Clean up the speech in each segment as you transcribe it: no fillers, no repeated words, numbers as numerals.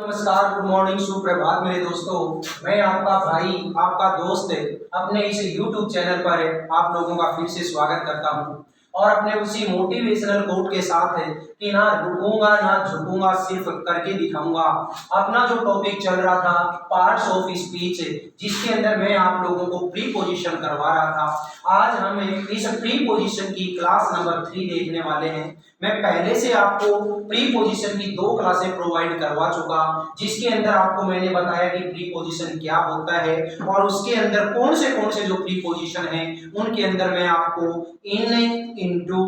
नमस्कार, good morning, सुप्रभात मेरे दोस्तों। मैं आपका भाई, आपका दोस्त अपने इस YouTube चैनल पर आप लोगों का फिर से स्वागत करता हूं और अपने उसी मोटिवेशनल कोट के साथ है कि ना रुकूंगा ना झुकूंगा, सिर्फ करके दिखाऊंगा। अपना जो टॉपिक चल रहा था पार्ट्स ऑफ स्पीच, जिसके अंदर मैं आप लोगों को प्रीपोजिशन करवा रहा था। आज हम इस प्रीपोजिशन की क्लास नंबर 3 देखने वाले हैं। मैं पहले से आपको प्रीपोजिशन की 2 क्लासें प्रोवाइड करवा चुका, जिसके अंदर आपको मैंने बताया कि प्रीपोजिशन क्या होता है और उसके अंदर कौन से जो प्रीपोजिशन हैं उनके अंदर मैं आपको in, into,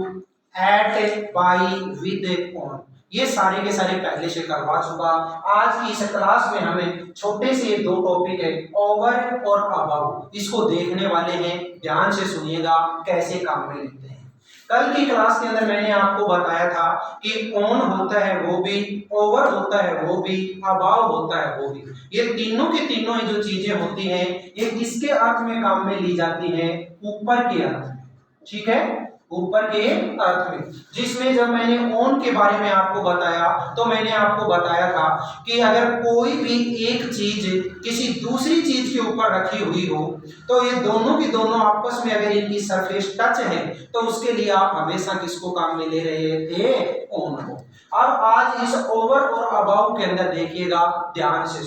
at, by, with, on ये सारे के सारे पहले से करवा चुका। आज की इस क्लास में हमें छोटे से 2 टॉपिक है, ओवर और अबाउट, इसको देखने वाले हैं। ध्यान से सुनिएगा कैसे काम में लेते हैं। कल की क्लास के अंदर मैंने आपको बताया था कि ऑन होता है वो भी, ओवर होता है वो भी, अबाव होता है वो भी। ये तीनों के तीनों जो चीजें होती हैं ये किसके अर्थ में काम में ली जाती हैं? ऊपर के अर्थ में। ठीक है, ऊपर के अर्थ में। जिसमें जब मैंने ऑन के बारे में आपको बताया तो मैंने आपको बताया था कि अगर कोई भी एक चीज किसी दूसरी चीज के ऊपर रखी हुई हो तो ये दोनों की दोनों आपस में अगर इनकी सरफेस टच है तो उसके लिए आप हमेशा किसको काम में ले रहे थे? ऑन को। अब आज इस ओवर और अबाउट के अंदर देखिएगा, ध्यान से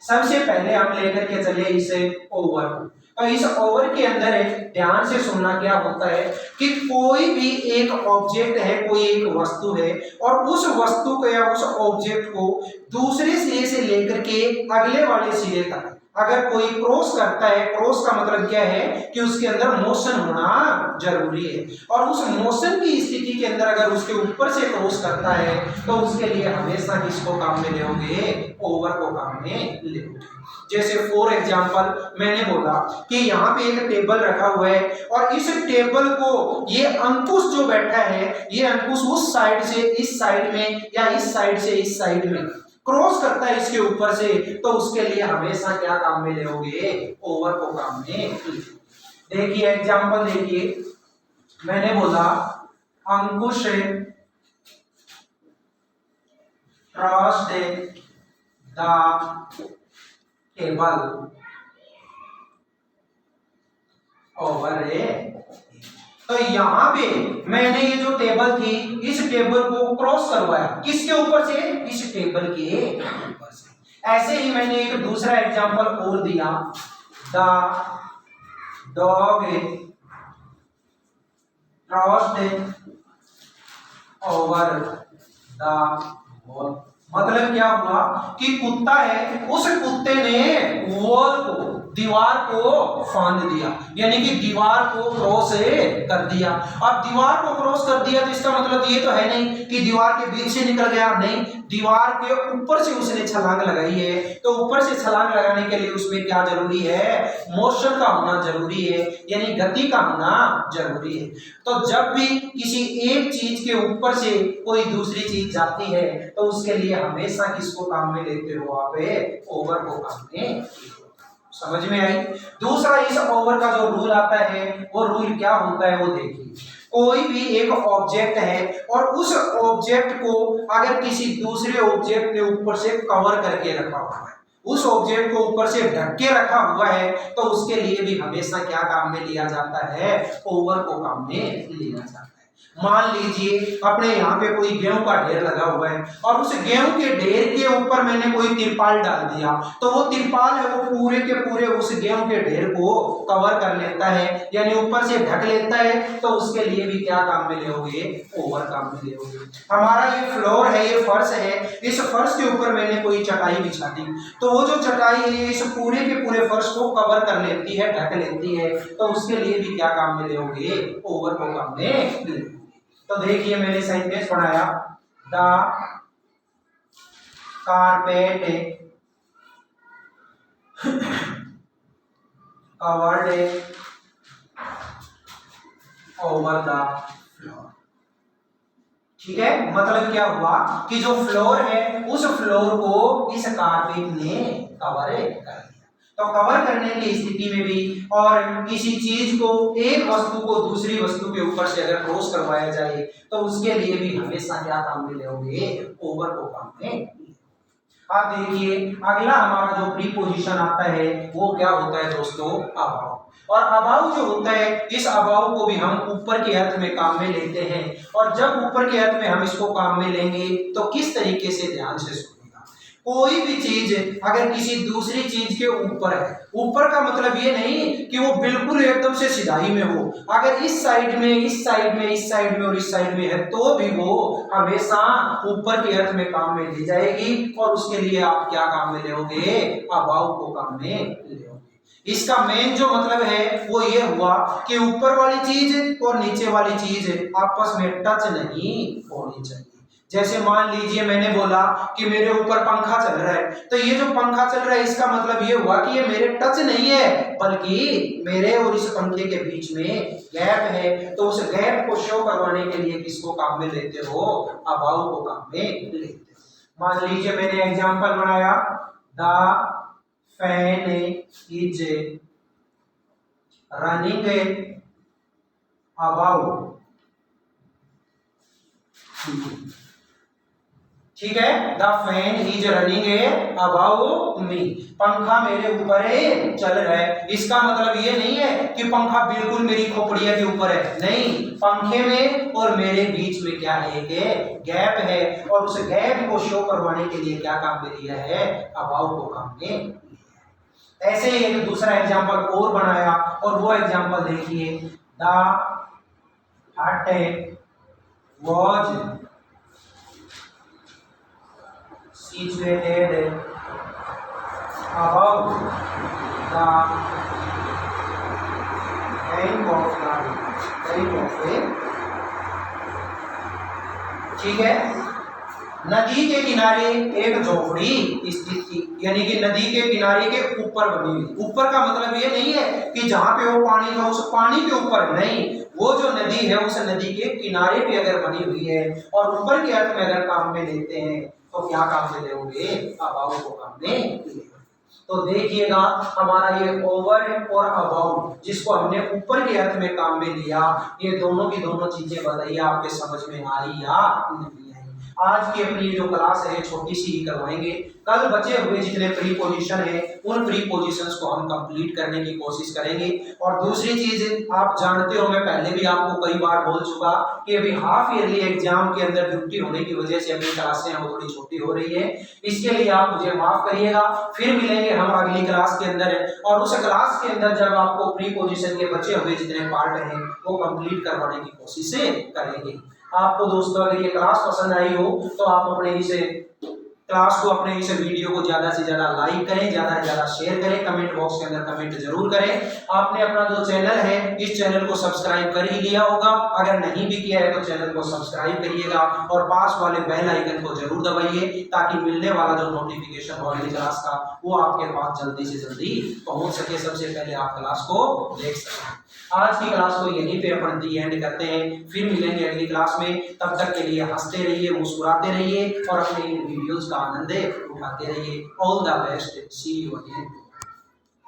सबसे पहले हम लेकर के चले इसे ओवर को। तो इस ओवर के अंदर ध्यान से सुनना क्या होता है कि कोई भी एक ऑब्जेक्ट है, कोई एक वस्तु है और उस वस्तु को या उस ऑब्जेक्ट को दूसरे सिरे से लेकर के अगले वाले सिरे तक अगर कोई क्रॉस करता है, क्रॉस का मतलब क्या है कि उसके अंदर मोशन होना जरूरी है और उस मोशन की स्थिति के अंदर अगर उसके ऊपर से क्रॉस करता है तो उसके लिए हमेशा किसको काम में लेओगे? ओवर को काम में लेओगे। जैसे फॉर एग्जांपल मैंने बोला कि यहाँ पे एक टेबल रखा हुआ है और इस टेबल को ये अंकुश जो बैठा है, ये अंकुश उस साइड से इस साइड में या इस साइड से इस साइड में क्रॉस करता है इसके ऊपर से, तो उसके लिए हमेशा क्या काम में लेओगे? ओवर को काम में। देखिए एग्जांपल देखिए, मैंने बोला अंकुश क्रॉस्ड द टेबल ओवर ए। तो यहां पे मैंने ये जो टेबल थी इस टेबल को क्रॉस करवाया, किसके ऊपर से? इस टेबल के ऊपर से। ऐसे ही मैंने एक दूसरा एग्जांपल और दिया, the dog crossed over the wall. मतलब क्या हुआ कि कुत्ता है, उस कुत्ते ने वॉल को, दीवार को फांद दिया, यानी कि दीवार को क्रॉस कर दिया। अब दीवार को क्रॉस कर दिया तो इसका मतलब ये तो है नहीं कि दीवार के बीच से निकल गया, नहीं, दीवार के ऊपर से उसने छलांग लगाई है। तो ऊपर से छलांग लगाने के लिए उसमें क्या जरूरी है? मोशन का होना जरूरी है, यानी गति का होना जरूरी है। तो जब भी किसी एक चीज के ऊपर से कोई दूसरी चीज जाती है तो उसके लिए हमेशा किसको काम में लेते हो आप? ओवर को काम में। समझ में आई? दूसरा इस ओवर का जो रूल आता है वो रूल क्या होता है वो देखिए। कोई भी एक ऑब्जेक्ट है और उस ऑब्जेक्ट को अगर किसी दूसरे ऑब्जेक्ट के ऊपर से कवर करके रखा हुआ है, उस ऑब्जेक्ट को ऊपर से ढक के रखा हुआ है, तो उसके लिए भी हमेशा क्या काम में लिया जाता है? ओवर को काम में लिया जाता है। मान लीजिए अपने यहाँ पे कोई गेहूं का ढेर लगा हुआ है और उस गेहूं के ढेर के ऊपर मैंने कोई तिरपाल डाल दिया, तो वो तिरपाल है वो पूरे के पूरे उस गेहूं के ढेर को कवर कर लेता है, यानी ऊपर से ढक लेता है। तो उसके लिए भी क्या काम में लेओगे? ओवर काम में लेओगे। हमारा ये फ्लोर है, ये फर्श है, इस फर्श के ऊपर मैंने कोई चटाई बिछा दी, तो वो जो चटाई है इस पूरे के पूरे फर्श को कवर कर लेती है, ढक लेती है, तो उसके लिए भी क्या काम में लेओगे? ओवर को काम में लेओगे। तो देखिए मैंने सेंटेंस बनाया, the carpet covered over the floor. ठीक है, मतलब क्या हुआ कि जो फ्लोर है उस फ्लोर को इस कारपेट ने कवर कर दिया। तो कवर करने की स्थिति में भी और किसी चीज को, एक वस्तु को दूसरी वस्तु के ऊपर से अगर क्रॉस करवाया जाए तो उसके लिए भी हमेशा क्या काम में लेओगे? ओवर को काम में। आप देखिए अगला हमारा जो प्रीपोजिशन आता है वो क्या होता है दोस्तों, अबाउ। और अबाउ जो होता है, इस अबाउ को भी हम ऊपर के अर्थ में काम में लेते हैं। और जब ऊपर के अर्थ में हम इसको काम में लेंगे तो किस तरीके से, ध्यान से सुनिएगा। कोई भी चीज अगर किसी दूसरी चीज के ऊपर है, ऊपर का मतलब ये नहीं कि वो बिल्कुल एकदम से सिधाई में हो, अगर इस साइड में, इस साइड में, इस साइड में और इस साइड में है तो भी वो हमेशा ऊपर के अर्थ में काम में ली जाएगी। और उसके लिए आप क्या काम में लोगे, अबाउ को काम में लोगे। इसका मेन जो मतलब है वो ये हुआ कि ऊपर वाली चीज और नीचे वाली चीज आपस में टच नहीं होनी चाहिए। जैसे मान लीजिए मैंने बोला कि मेरे ऊपर पंखा चल रहा है, तो ये जो पंखा चल रहा है इसका मतलब ये हुआ कि ये मेरे टच नहीं है, बल्कि मेरे और इस पंखे के बीच में गैप है। तो उस गैप को शो करवाने के लिए किसको काम में लेते हो, अबाउ को काम में लेते हो। मान लीजिए मैंने एग्जांपल बनाया, the fan is running above, ठीक है, the fan is running above me, पंखा मेरे ऊपर चल रहा है। इसका मतलब ये नहीं है कि पंखा बिल्कुल मेरी खोपड़िया के ऊपर है, नहीं, पंखे में और मेरे बीच में क्या है, एक गैप है। और उस गैप को शो करवाने के लिए क्या काम में लिया है, अबाउ को काम में। ऐसे ही एक दूसरा एग्जांपल और बनाया, और वो एग्जांपल देखिए, द हट was situated above the bank of a, ठीक है, नदी के किनारे एक झोपड़ी स्थित थी, यानी कि नदी के किनारे के ऊपर बनी हुई। ऊपर का मतलब ये नहीं है कि जहां पे वो पानी था उस पानी के ऊपर, नहीं, वो जो नदी है उस नदी के किनारे पे अगर बनी हुई है और ऊपर के अर्थ में अगर काम में लेते हैं तो क्या काम में लेंगे, अबाउ को काम में लेंगे। तो देखिएगा हमारा ये ओवर और अबाउ जिसको हमने ऊपर के अर्थ में काम में लिया, ये दोनों की दोनों चीजें बताइए आपके समझ में आई या नहीं। आज की अपनी जो क्लास है छोटी सी ही करवाएंगे, कल बचे हुए जितने प्रीपोजिशन है उन प्रीपोजिशंस को हम कंप्लीट करने की कोशिश करेंगे। और दूसरी चीज आप जानते हो, मैं पहले भी आपको कई बार बोल चुका कि अभी हाफ ईयरली एग्जाम के अंदर ड्यूटी होने की वजह से अपनी क्लासें वो थोड़ी छोटी हो रही है, इसके लिए आप मुझे माफ करिएगा। फिर मिलेंगे हम अगली क्लास के अंदर, और उस क्लास के अंदर जब आपको प्रीपोजिशन के बचे हुए जितने पार्ट हैं वो कंप्लीट करवाने की कोशिश करेंगे। आपको दोस्तों अगर ये क्लास पसंद आई हो तो आप अपने इस क्लास को, अपने इस वीडियो को ज्यादा से ज्यादा लाइक करें, ज्यादा से ज्यादा शेयर करें, कमेंट बॉक्स के अंदर कमेंट जरूर करें। आपने अपना जो चैनल है इस चैनल को सब्सक्राइब कर ही लिया होगा, अगर नहीं भी किया है तो चैनल को सब्सक्राइब करिएगा और पास वाले बेल आइकन को जरूर दबाइए ताकि मिलने वाला जो नोटिफिकेशन हो अगली क्लास का वो आपके पास जल्दी से जल्दी पहुंच सके, सबसे पहले आप क्लास को देख सकें। आज की क्लास को यहीं पे अपन दी एंड करते हैं, फिर मिलेंगे अगली क्लास में। तब तक के लिए हंसते रहिए, मुस्कुराते रहिए और अपने इन वीडियोस का आनंद उठाते रहिए। All the best, see you again.